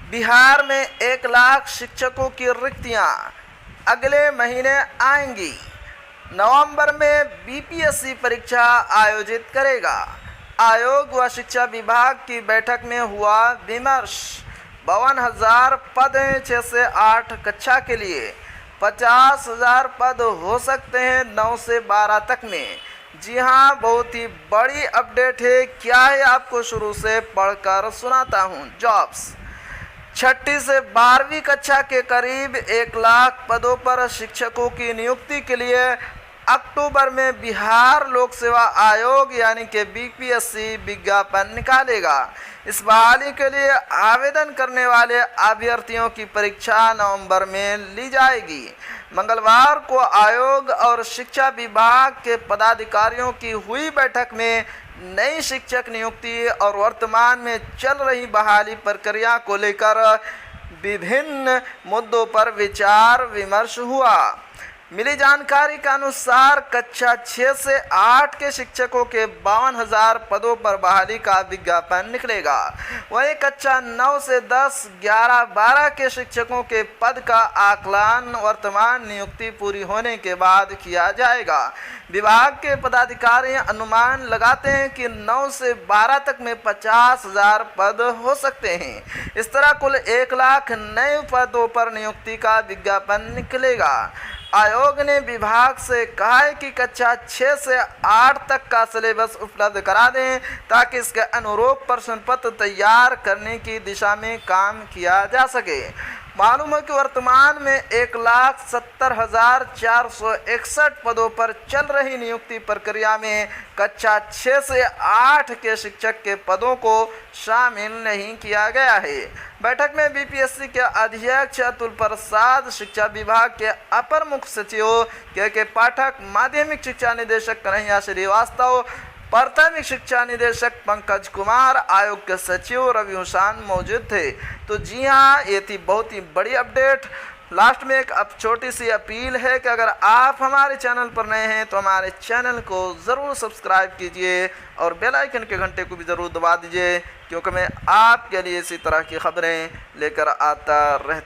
बिहार में 1 लाख शिक्षकों की रिक्तियां अगले महीने आएंगी। नवंबर में बीपीएससी परीक्षा आयोजित करेगा। आयोग व शिक्षा विभाग की बैठक में हुआ विमर्श। 52,000 पद हैं। 6 से 8 कक्षा के लिए 50,000 पद हो सकते हैं 9 से 12 तक में। जी हाँ, बहुत ही बड़ी अपडेट है। क्या है आपको शुरू से पढ़कर सुनाता हूँ। जॉब्स 6ठी से 12वीं कक्षा के करीब 1 लाख पदों पर शिक्षकों की नियुक्ति के लिए अक्टूबर में बिहार लोक सेवा आयोग यानी कि बीपीएससी विज्ञापन निकालेगा। इस बहाली के लिए आवेदन करने वाले अभ्यर्थियों की परीक्षा नवंबर में ली जाएगी। मंगलवार को आयोग और शिक्षा विभाग के पदाधिकारियों की हुई बैठक में नई शिक्षक नियुक्ति और वर्तमान में चल रही बहाली प्रक्रिया को लेकर विभिन्न मुद्दों पर विचार विमर्श हुआ। मिली जानकारी के अनुसार कक्षा 6 से 8 के शिक्षकों के 52,000 पदों पर बहाली का विज्ञापन निकलेगा। वहीं कक्षा 9 से 10, 11, 12 के शिक्षकों के पद का आकलन वर्तमान नियुक्ति पूरी होने के बाद किया जाएगा। विभाग के पदाधिकारी अनुमान लगाते हैं कि 9 से 12 तक में 50,000 पद हो सकते हैं। इस तरह कुल 1 लाख नए पदों पर नियुक्ति का विज्ञापन निकलेगा। आयोग ने विभाग से कहा है कि कक्षा 6 से 8 तक का सिलेबस उपलब्ध करा दें ताकि इसके अनुरूप प्रश्न पत्र तैयार करने की दिशा में काम किया जा सके। मालूम है कि वर्तमान में 1,70,461 पदों पर चल रही नियुक्ति प्रक्रिया में कक्षा 6 से 8 के शिक्षक के पदों को शामिल नहीं किया गया है। बैठक में बीपीएससी के अध्यक्ष अतुल प्रसाद, शिक्षा विभाग के अपर मुख्य सचिव के पाठक, माध्यमिक शिक्षा निदेशक कन्हैया श्रीवास्तव, प्राथमिक शिक्षा निदेशक पंकज कुमार, आयोग के सचिव रवि हुसैन मौजूद थे। तो जी हाँ, ये थी बहुत ही बड़ी अपडेट। लास्ट में एक अब छोटी सी अपील है कि अगर आप हमारे चैनल पर नए हैं तो हमारे चैनल को ज़रूर सब्सक्राइब कीजिए और बेल आइकन के घंटे को भी ज़रूर दबा दीजिए, क्योंकि मैं आपके लिए इसी तरह की खबरें लेकर आता रहता